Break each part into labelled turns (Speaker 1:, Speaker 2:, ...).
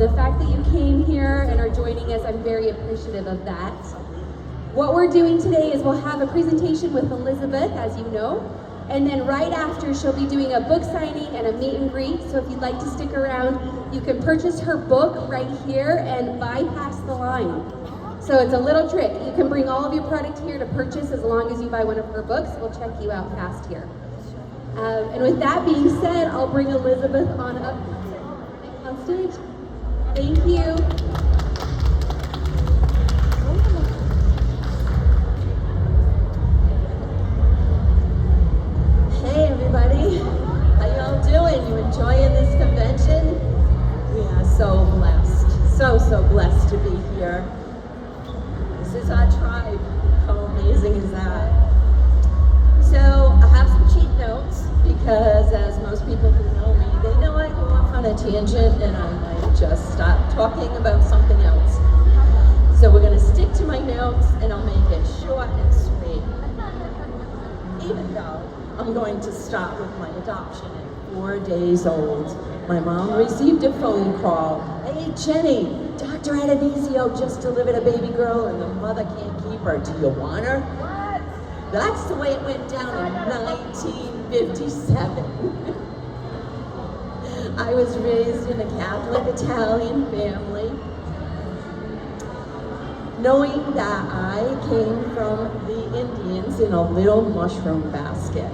Speaker 1: the fact that you came here and are joining us, I'm very appreciative of that. What we're doing today is we'll have a presentation with Elizabeth, as you know, and then right after she'll be doing a book signing and a meet and greet. So if you'd like to stick around, you can purchase her book right here and bypass the line. So it's a little trick. You can bring all of your product here to purchase as long as you buy one of her books. We'll check you out fast here. And with that being said, I'll bring Elizabeth on up on stage. Thank you.
Speaker 2: Hey everybody, how y'all doing? You enjoying this convention? We are so blessed, so blessed to be here. This is our tribe. How amazing is that? So I have some cheat notes because as most people who know me, they know I go off on a tangent and I might just stop talking about something else. So we're gonna stick to my notes and I'll make it short and sweet. Even though I'm going to start with my adoption at 4 days old. My mom received a phone call. Hey Jenny, Dr. Adonizio just delivered a baby girl and the mother can't keep her. Do you want her? What? That's the way it went down in 1957. I was raised in a Catholic Italian family, knowing that I came from the Indians in a little mushroom basket.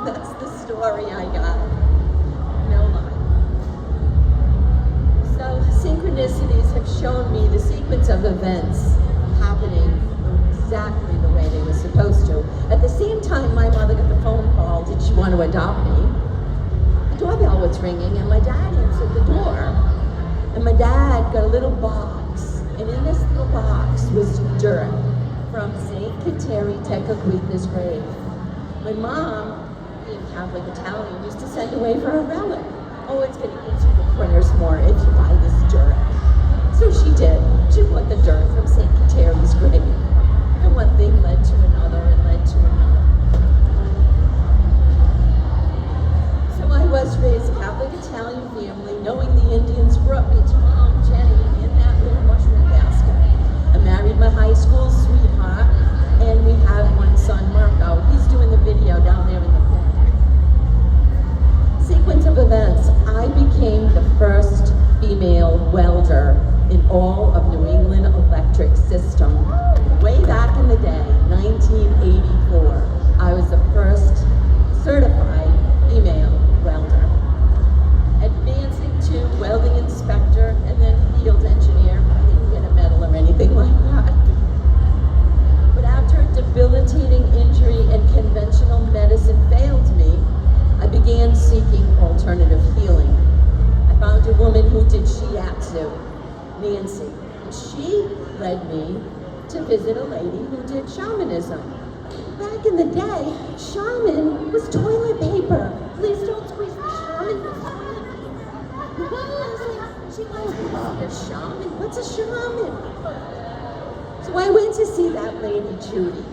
Speaker 2: That's the story I got. No lie. So synchronicities have shown me the sequence of events happening exactly the way they were supposed to. At the same time, my mother got the phone call, did she want to adopt me? The doorbell was ringing and my dad answered the door. And my dad got a little box. And in this little box was dirt from St. Kateri Tekakwitha's grave. My mom, being Catholic Italian, used to send away for a relic. Oh, it's going to eat the prayers more if you buy this dirt. So she did. She bought the dirt from St. Kateri's grave. And one thing led to another and led to another. So I was raised a Catholic Italian family, knowing the Indians brought me to Mom, Jenny, in that little mushroom basket. I married my high school sweetheart, and we have one son, Marco. He's doing the video down there in the corner. Sequence of events. I became the first female welder in all of New England electric system. Way back in the day, 1984, I was the first certified female welder. Advancing to welding inspector and then field engineer. I didn't get a medal or anything like that. But after a debilitating injury and conventional medicine failed me, I began seeking alternative healing. I found a woman who did shiatsu, Nancy. She led me to visit a lady who did shamanism. Back in the day, shaman was toilet paper. Please don't squeeze the shaman. She goes, a shaman? What's a shaman? So I went to see that lady, Judy,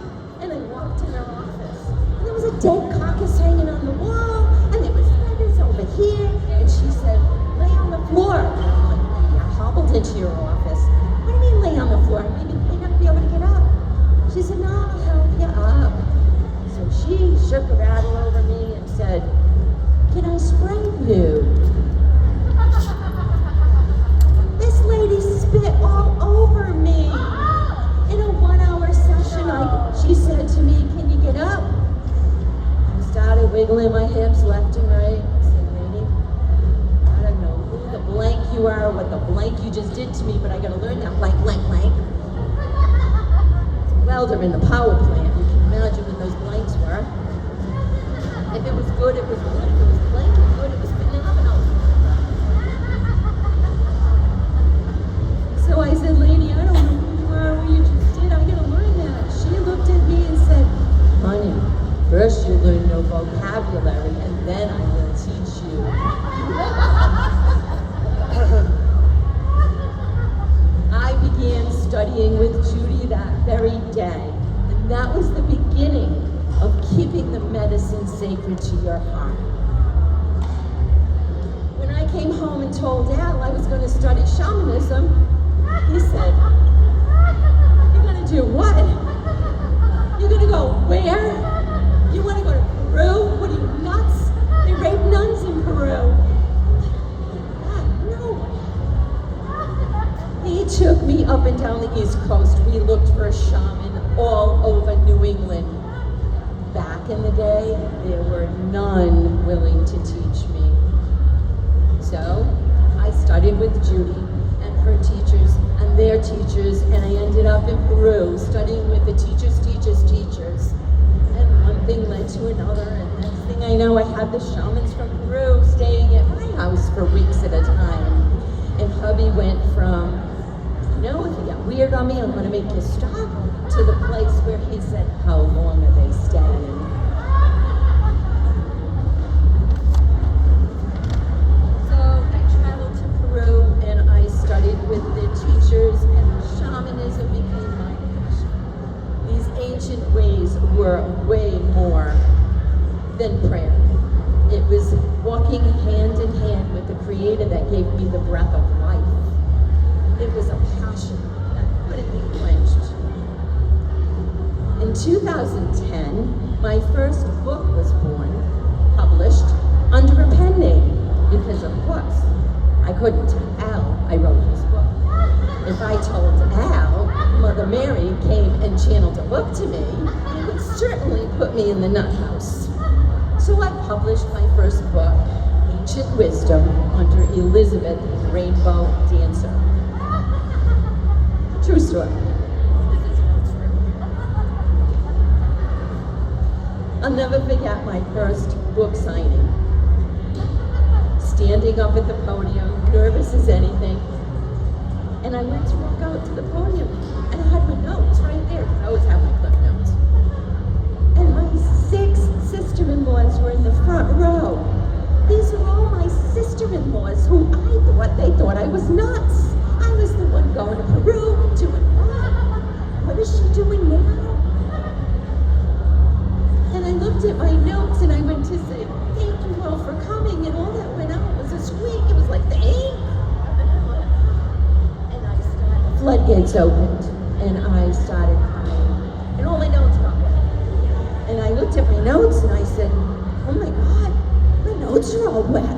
Speaker 2: and I walked in her office. And there was a dead carcass hanging on the wall, and there was feathers over here, and she said, lay on the floor. And I'm like, I hobbled into your office. What do you mean lay on the floor? Maybe you're not be able to get up. She said, no, I'll help you up. So she shook a rattle over me and said, can I spray you? This lady spit all over me. In a 1-hour session, she said to me, can you get up? I started wiggling my hips left and right. I said, lady, I don't know who the blank you are or what the blank you just did to me, but I gotta learn that blank. Welder in the power plant. You can imagine when those blanks were. If it was good, it was good. If it was blank, it was good. It was phenomenal. So I said, lady, I don't know who you are, what you just did. I'm gonna learn that. She looked at me and said, honey, first you learn your vocabulary, and then I will teach you. I began studying with Judy that very day, and that was the beginning of keeping the medicine sacred to your heart. When I came home and told Al I was going to study shamanism, he said, "You're going to do what? You're going to go where? You want to go to Peru? What are you, nuts? They rape nuns in Peru." No. He took me up and down the East Coast. We looked for a shaman all over New England. Back in the day, there were none willing to teach me. So I studied with Judy and her teachers and their teachers, and I ended up in Peru studying with the teachers' teachers. And one thing led to another, and next thing I know, I had the shamans from Peru staying at my house for weeks at a time. And hubby went from, if you get weird on me, I'm going to make you stop, to the place where he said, "How long are they staying?" So I traveled to Peru and I studied with the teachers, and shamanism became my passion. These ancient ways were way more than prayer. It was walking hand in hand with the Creator that gave me the breath of life. It was a passion that couldn't be quenched. In 2010, my first book was born, published under a pen name, because of course, I couldn't tell Al I wrote this book. If I told Al Mother Mary came and channeled a book to me, he would certainly put me in the nut house. So I published my first book, Ancient Wisdom, under Elizabeth Rainbow Dancer. True story. I'll never forget my first book signing. Standing up at the podium, nervous as anything. And I went to walk out to the podium, and I had my notes right there, because I always have my clip notes. And my 6 sister-in-laws were in the front row. These are all my sister-in-laws who they thought I was nuts. I was the one going to Peru, doing what? What is she doing now? And I looked at my notes and I went to say, "Thank you all for coming," and all that went out was a squeak. It was like the ink. And the floodgates opened and I started crying. And all my notes got wet. And I looked at my notes and I said, "Oh my God, my notes are all wet."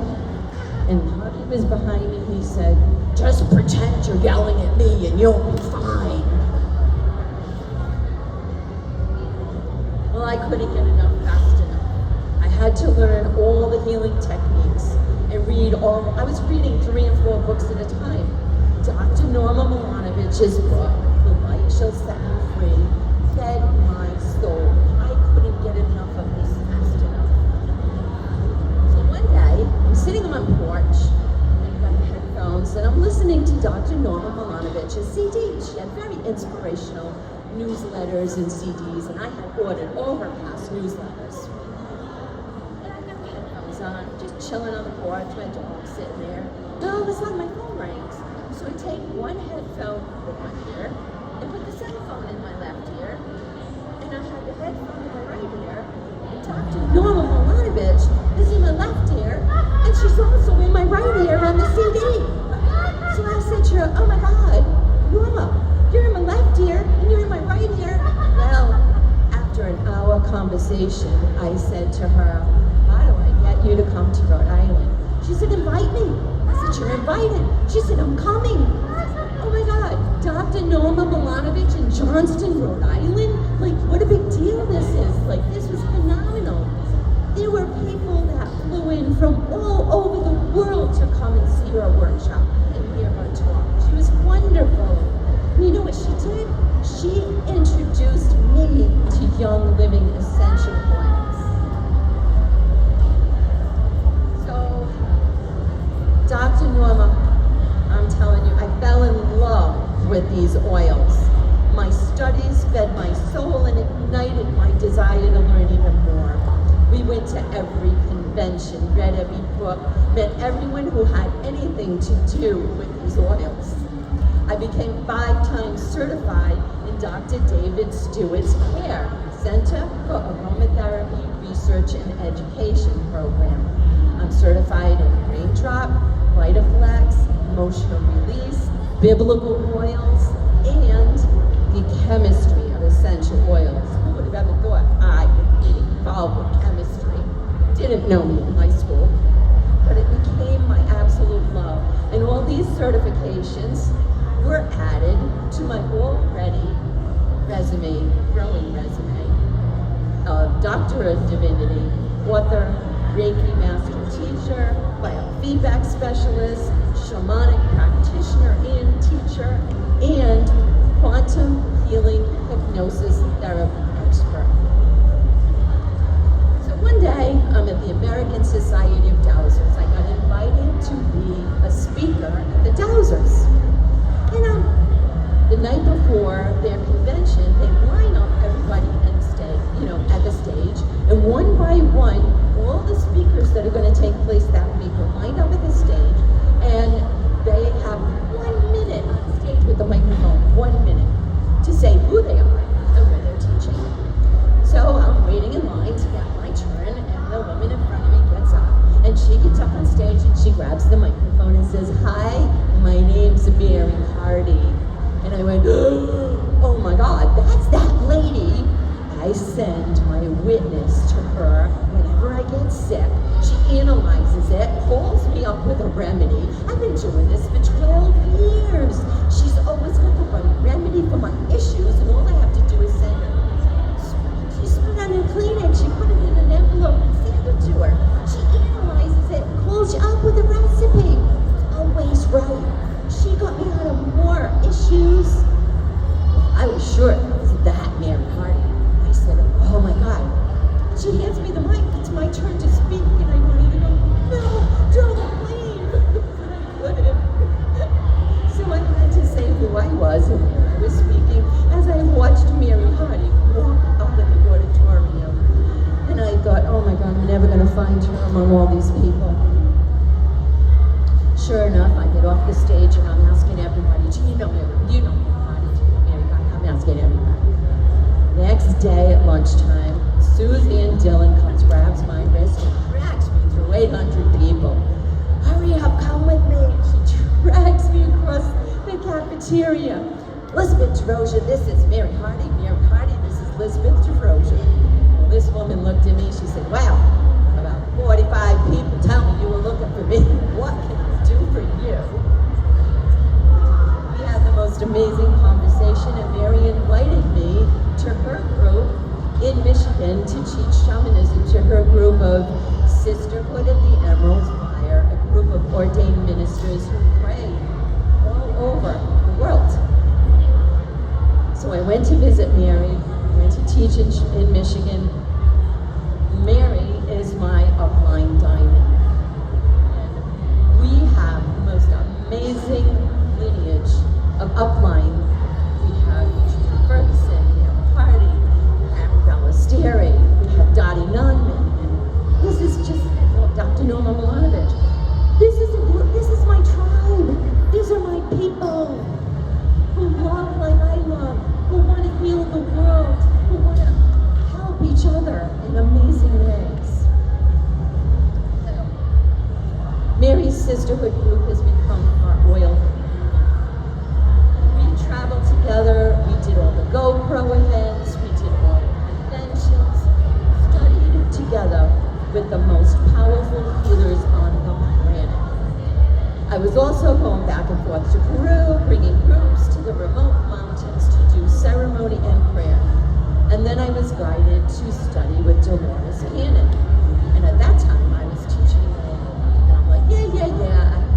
Speaker 2: And Hubby was behind me and he said, "Just pretend you're yelling at me and you'll be fine." Well, I couldn't get enough fast enough. I had to learn all the healing techniques and read all. I was reading 3 and 4 books at a time. Dr. Norma Milanovich's book, The Light Shall Set You Free, fed my soul. I couldn't get enough of this fast enough. So one day, I'm sitting on my porch, I've got headphones, and I'm listening to Dr. Norma Milanovich's CD. She had very inspirational newsletters and CDs, and I had ordered all her past newsletters. And I got the headphones on, just chilling on the porch, my dog sitting there. And all of a sudden my phone rings. So I take one headphone with my ear and put the cell phone in my left ear, and I had the headphone in my right ear, and Dr. Norma Milanovich is in my left ear, and she's also in my right ear on the CD. So I said to her, "Oh my God, Norma, you're in my left ear and you're in my right ear." Well, after an hour conversation, I said to her, "How do I get you to come to Rhode Island?" She said, "Invite me." I said, "You're invited." She said, "I'm coming." Oh my God, Dr. Norma Milanovich in Johnston, Rhode Island? Like, what a big deal this is. Like, this was phenomenal. There were people that flew in from all over the world to come and see her workshop and hear her talk. She was wonderful. And you know what she did? She introduced me to Young Living Essential Oils. So, Dr. Norma, I'm telling you, I fell in love with these oils. My studies fed my soul and ignited my desire to learn even more. We went to every convention, read every book, met everyone who had anything to do with these oils. I became 5 times certified in Dr. David Stewart's CARE, Center for Aromatherapy Research and Education program. I'm certified in Raindrop, Vitaflex, emotional release, biblical oils, and the chemistry of essential oils. Who would have ever thought I would be involved with chemistry? Didn't know me in high school, but it became my absolute love. And all these certifications were added to my already growing resume of Doctor of Divinity, author, Reiki Master Teacher, biofeedback specialist, shamanic practitioner and teacher, and Quantum Healing Hypnosis Therapy expert. So one day, I'm at the American Society of Dowsers. I got invited to be a speaker at the Dowsers. And the night before their convention, they line up everybody at the stage, and one by one, all the speakers that are going to take place that week are lined up at the stage, and they have 1 minute on stage with the microphone, 1 minute, to say who they are and where they're teaching. So I'm waiting in line to get my turn, and the woman in front of me gets up, and she gets up on stage, and she grabs the microphone and says, "Hi, my name's Mary Hardy." And I went, "Oh my God, that's that lady." I send my witness to her whenever I get sick. She analyzes it, calls me up with a remedy. I've been doing this for 12 years. She's always got the right remedy for my issues, and all I have to do is send her. She spit on a Kleenex, she put it in an envelope and send it to her. She analyzes it, calls you up with a recipe. Always right. She got me out of more issues. I was sure it was that Mary Hardy. I said, "Oh my God." She hands me the mic. It's my turn to speak, and I wanted to go, "No, don't leave." But I couldn't. So I had to say who I was and where I was speaking as I watched Mary Hardy walk out of the auditorium. And I thought, "Oh my God, I'm never going to find her among all these people." Sure enough, I get off the stage and I'm asking everybody, "Do you know Mary? Do you know Mary Hardy? Do you know Mary Hardy?" I'm asking everybody. Next day at lunchtime, Suzanne Dillon comes, grabs my wrist, and drags me through 800 people. "Hurry up, come with me." She drags me across the cafeteria. "Elizabeth DeRosa, this is Mary Hardy. Mary Hardy, this is Elizabeth DeRosa." Well, this woman looked at me, she said, "Wow, about 45 people tell me you were looking for me. What can I do for you?" We had the most amazing conversation, and Mary invited me to her group in Michigan to teach shamanism to her group of Sisterhood of the Emerald Fire, a group of ordained ministers who pray all over the world. So I went to visit Mary, went to teach in Michigan. Mary is my upline diamond. And we have the most amazing lineage of upline. We have Judy Ferguson, Mary Hardy, Ballasteri, we have Dottie Nunman, and this is just Dr. Norma Milanovic. This is my tribe. These are my people who love like I love, who want to heal the world, who want to help each other in amazing ways. Mary's Sisterhood group has become our oil. We traveled together, we did all the GoPro events, we did all the conventions, studied together with the most powerful healers on the planet. I was also going back and forth to Peru, bringing groups to the remote mountains to do ceremony and prayer. And then I was guided to study with Dolores Cannon. And at that time, I was teaching and I'm like, yeah,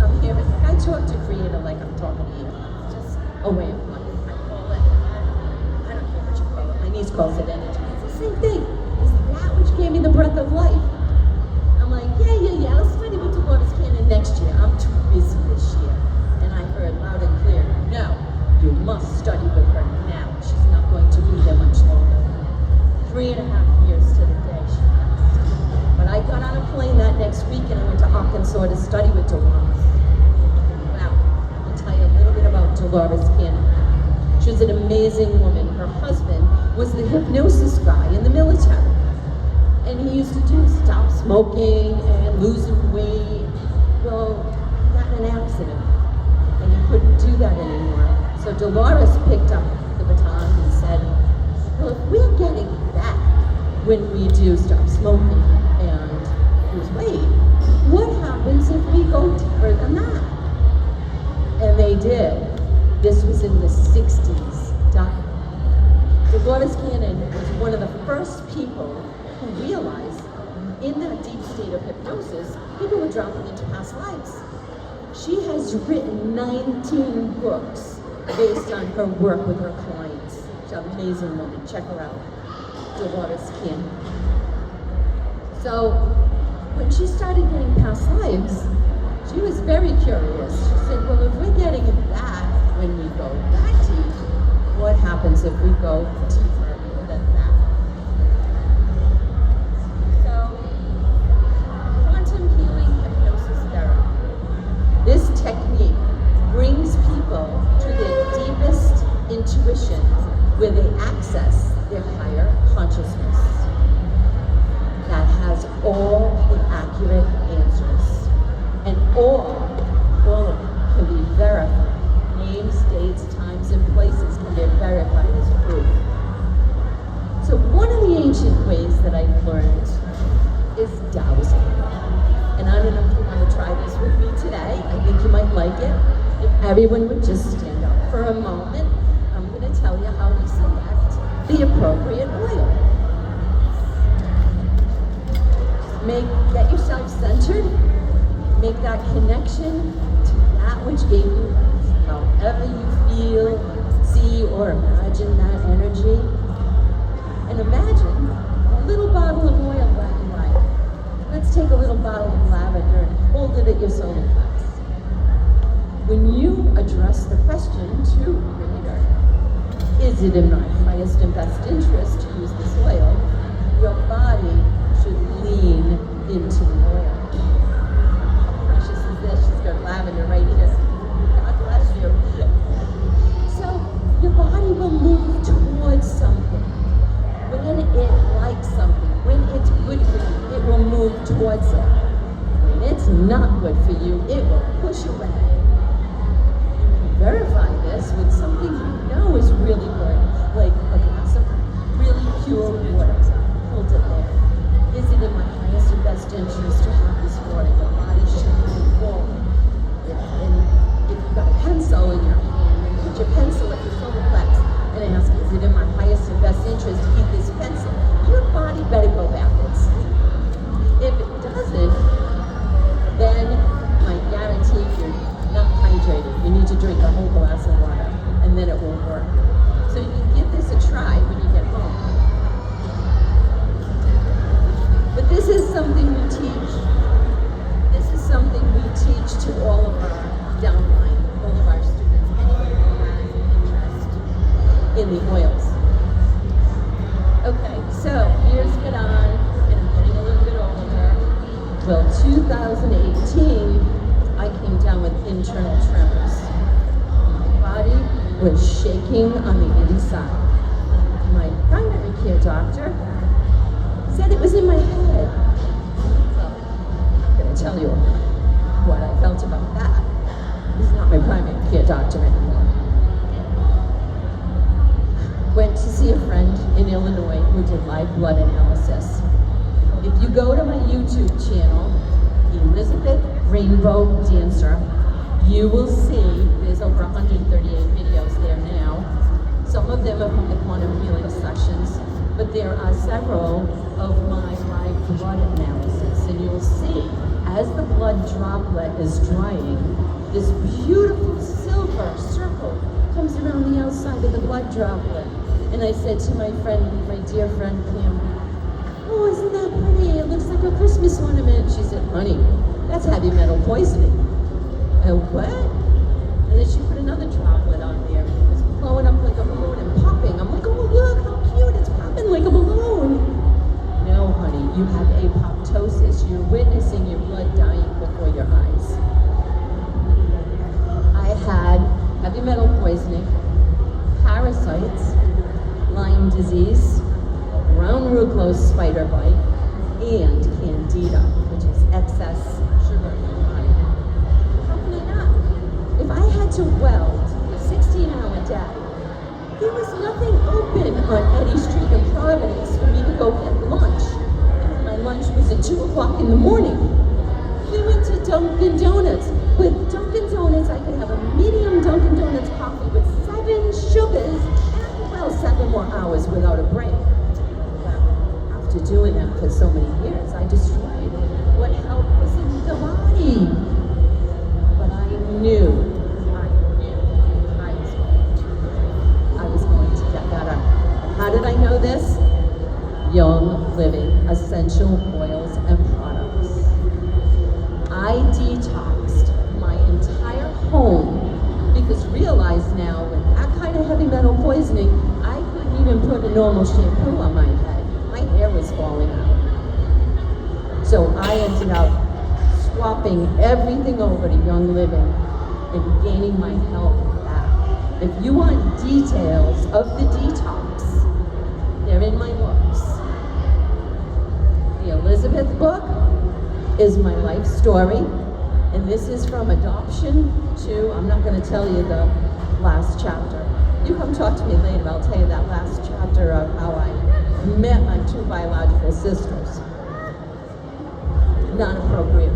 Speaker 2: I'm here. I talk to creator like I'm talking to you. It's just a way of life. I call it, I don't care what you call it. My niece calls it energy. It's the same thing. It's that which gave me the breath of life. I'm like, yeah, I'll study with Dolores Cannon next year. I'm too busy this year. And I heard loud and clear, no, you must study with her now. She's not going to be there much longer. 3.5 years to the day she passed. But I got on a plane that next week and I went to Arkansas to study with Dolores. Wow, I'll tell you a little bit about Dolores Cannon. She was an amazing woman. Her husband was the hypnosis guy in the military. And he used to do stop smoking and losing weight. Well, he got in an accident. do that anymore. So Dolores picked up the baton and said, well, if we're getting back when we do stop smoking and lose weight, what happens if we go deeper than that? And they did. This was in the 60s. Dolores Cannon was one of the first people who realized in that deep state of hypnosis, people were dropping into past lives. She has written 19 books based on her work with her clients. She's an amazing woman. Check her out. Dolores Cannon. So when she started getting past lives, she was very curious. She said, well, if we're getting that when we go that deep, what happens if we go deeper than that? So, Quantum Healing Hypnosis Therapy. This technique brings people to their deepest intuition where they access their higher consciousness that has all the accurate answers. And all of it can be verified. Names, dates, times, and places can be verified as proof. So one of the ancient ways that I've learned is dowsing. And I don't know if you want to try this with me today. I think you might like it. If everyone would just stand up for a moment, I'm going to tell you how to select the appropriate oil. Get yourself centered. Make that connection to that which gave you life. However you feel, see, or imagine that energy. And imagine a little bottle of oil that you like. Let's take a little bottle of lavender and hold it at your solar plex. When you address the question to the reader, is it in my highest and best interest to use this oil? Your body should lean into the oil. How precious is this? She's got lavender right here. God bless you. So your body will move towards something. When it likes something, when it's good for you, it will move towards it. When it's not good for you, it will push away. You can verify this with something you know is really good, like a glass of really pure water. Hold it there. Is it in my highest and best interest to have this water? Your body should move forward. And if you've got a pencil in your hand, put your pencil at your solar plex and ask, is it in my highest and best interest to eat this pencil? Your body better go backwards. If it doesn't, then I guarantee you're not hydrated. You need to drink a whole glass of water, and then it will work. So you can give this a try when you get home. But this is something we teach. This is something we teach to all of our downline, all of our students, anyone who has an interest in the oils. Okay, so years get on, and I'm getting a little bit older. Well, 2018, I came down with internal tremors. My body was shaking on the inside. My primary care doctor said it was in my head. Well, I'm going to tell you what I felt about that. He's not my primary care doctor anymore. Went to see a friend in Illinois who did live blood analysis. If you go to my YouTube channel, Elizabeth Rainbow Dancer, you will see there's over 138 videos there now. Some of them are from the Quantum Healing sessions, but there are several of my live blood analysis, and you'll see as the blood droplet is drying, this beautiful silver circle comes around the outside of the blood droplet. And I said to my friend, my dear friend Pam, oh, isn't that pretty? It looks like a Christmas ornament. She said, honey, that's heavy metal poisoning. What? And then she put another droplet on there. It was blowing up like a balloon and popping. I'm like, oh, look, how cute. It's popping like a balloon. No, honey, you have apoptosis. You're witnessing your blood dying before your eyes. I had heavy metal poisoning, parasites, Lyme disease, brown rugose spider bite, and candida, which is excess sugar in your body. How can I not? If I had to weld day. There was nothing open on Eddy Street in Providence for me to go get lunch. And my lunch was at 2 o'clock in the morning. We went to Dunkin' Donuts. With Dunkin' Donuts, I could have a medium Dunkin' Donuts coffee with 7 sugars and, well, 7 more hours without a break. Well, after doing that for so many years, I destroyed what health was in the body. But I knew I was going to get better. How did I know this? Young Living Essential Oils and Products. I detoxed my entire home because realize now with that kind of heavy metal poisoning, I couldn't even put a normal shampoo on my head. My hair was falling out. So I ended up swapping everything over to Young Living and gaining my health back. If you want details of the detox, they're in my books. The Elizabeth book is my life story, and this is from adoption to, I'm not going to tell you the last chapter. You come talk to me later, I'll tell you that last chapter of how I met my 2 biological sisters. Not appropriate.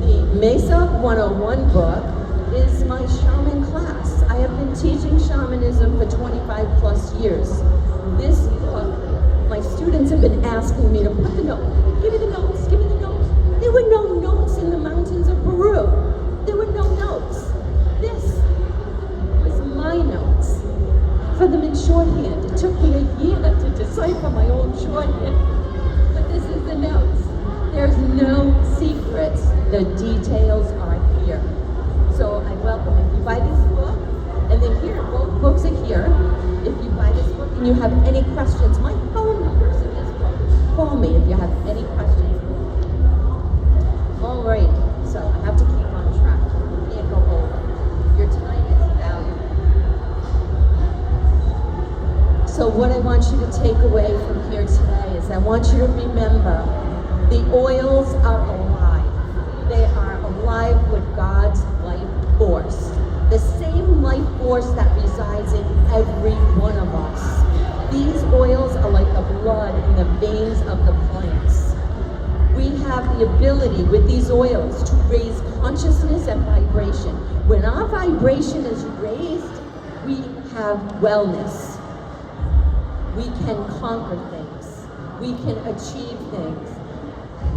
Speaker 2: The Mesa 101 book is my shaman class. I have been teaching shamanism for 25 plus years. This book, my students have been asking me to put the notes. Give me the notes, give me the notes. There were no notes in the mountains of Peru. There were no notes. This was my notes. For them in shorthand. It took me a year to decipher my own shorthand. But this is the notes. There's no secrets. The details are here. So I welcome, if you buy this book, and then here, both books are here. If you buy this book and you have any questions, my phone number is in this book. Call me if you have any questions. All right, so I have to keep on track. You can't go over. Your time is valuable. So what I want you to take away from here today is I want you to remember the oils are alive. They are alive with God's life force. The same life force that resides in every one of us. These oils are like the blood in the veins of the plants. We have the ability with these oils to raise consciousness and vibration. When our vibration is raised, we have wellness. We can conquer things. We can achieve things.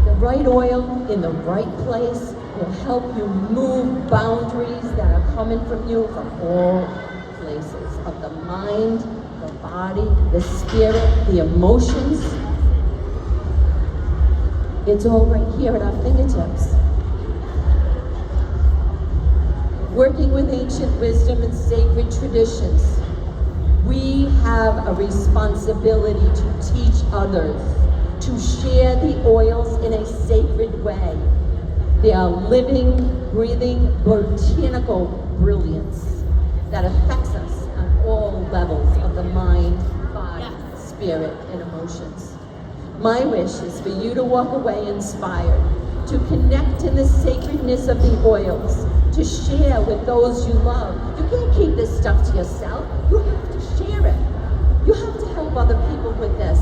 Speaker 2: The right oil in the right place will help you move boundaries that are coming from you from all places of the mind, the body, the spirit, the emotions. It's all right here at our fingertips. Working with ancient wisdom and sacred traditions, we have a responsibility to teach others, to share the oils in a sacred way. They are living, breathing, botanical brilliance that affects us on all levels of the mind, body, spirit, and emotions. My wish is for you to walk away inspired, to connect in the sacredness of the oils, to share with those you love. You can't keep this stuff to yourself. You have to share it. You have to help other people with this.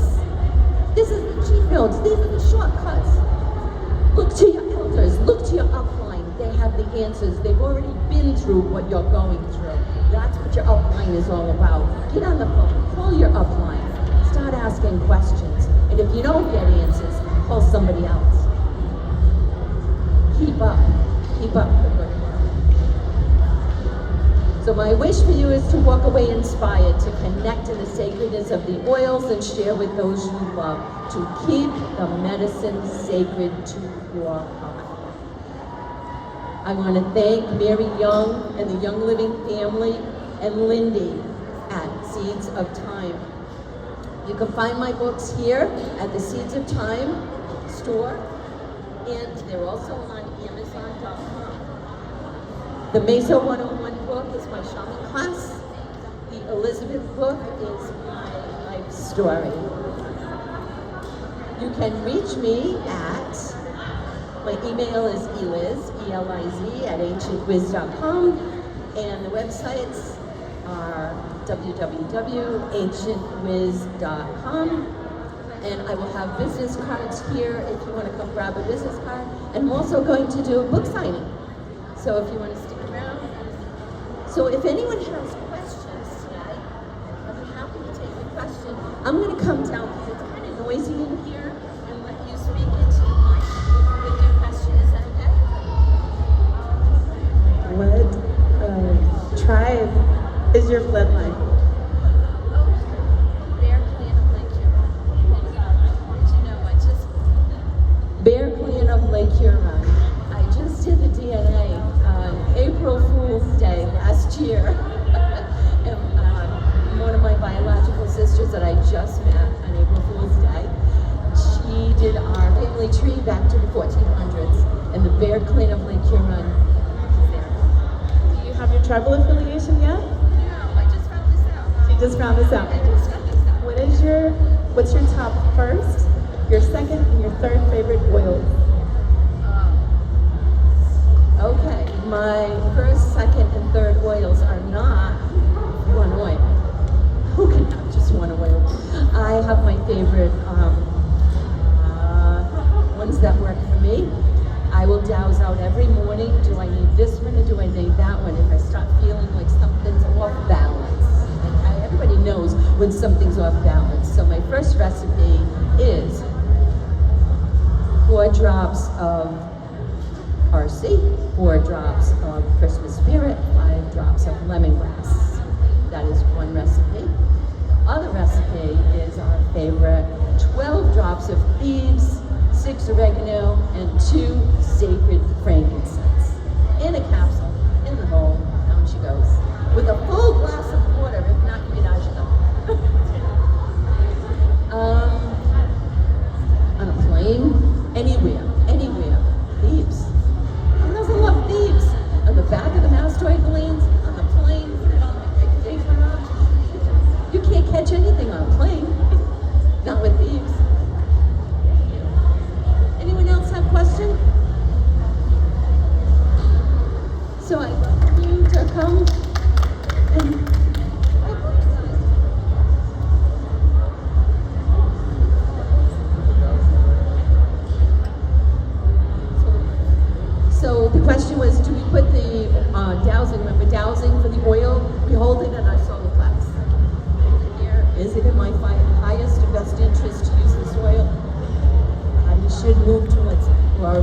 Speaker 2: This is the cheat notes. These are the shortcuts. Look to your elders. Look to your upline. They have the answers. They've already been through what you're going through. That's what your upline is all about. Get on the phone. Call your upline. Start asking questions. And if you don't get answers, call somebody else. Keep up. Keep up the good work. So my wish for you is to walk away inspired, to connect in the sacredness of the oils and share with those you love, to keep the medicine sacred to your heart. I want to thank Mary Young and the Young Living family and Lindy at Seeds of Time. You can find my books here at the Seeds of Time store, and they're also on Amazon.com. The Mesa 101 book is my shaman class. The Elizabeth book is my life story. You can reach me at, my email is eliz, E-L-I-Z, at ancientwiz.com. And the websites are www.ancientwiz.com. And I will have business cards here if you want to come grab a business card. And I'm also going to do a book signing. So if you want to stick around. So if anyone has questions tonight, I'll be happy to take your question. I'm going to come down because it's kind of noisy in here and let you speak into the mic with your question. Is that okay?
Speaker 3: What tribe is your bloodline?
Speaker 2: Bear Clan of Lake Huron. I just did the DNA on April Fool's Day last year. And one of my biological sisters that I just met on April Fool's Day, she did our family tree back to the 1400s, and the Bear Clan of Lake Huron is there.
Speaker 3: Do you have your tribal affiliation yet?
Speaker 2: No, I just found this out.
Speaker 3: She just found this out.
Speaker 2: I just found this out.
Speaker 3: What's your top first, your second, and your third favorite oils?
Speaker 2: Okay, my first, second, and third oils are not one oil. Who can have just one oil? I have my favorite ones that work for me. I will douse out every morning. Do I need this one or do I need that one? If I start feeling like something's off balance. And everybody knows when something's off balance. So my first recipe is 4 drops of RC, 4 drops of Christmas spirit, 5 drops of lemongrass. That is one recipe. Other recipe is our favorite 12 drops of thieves, 6 oregano, and 2 sacred frankincense. In a capsule, in the bowl, down she goes. With a full glass of water, if not, you can on a plane, anywhere, thieves. And those I love thieves. On the back of the mastoid glands, on the plane, put it on my paper. You can't catch anything on a plane. Not with thieves. Anyone else have a question? So I'd like you to come and so the question was, do we put the dowsing, remember dowsing for the oil? We hold it in our solar plex. Here, is it in my highest and best interest to use this oil? I should move towards it, or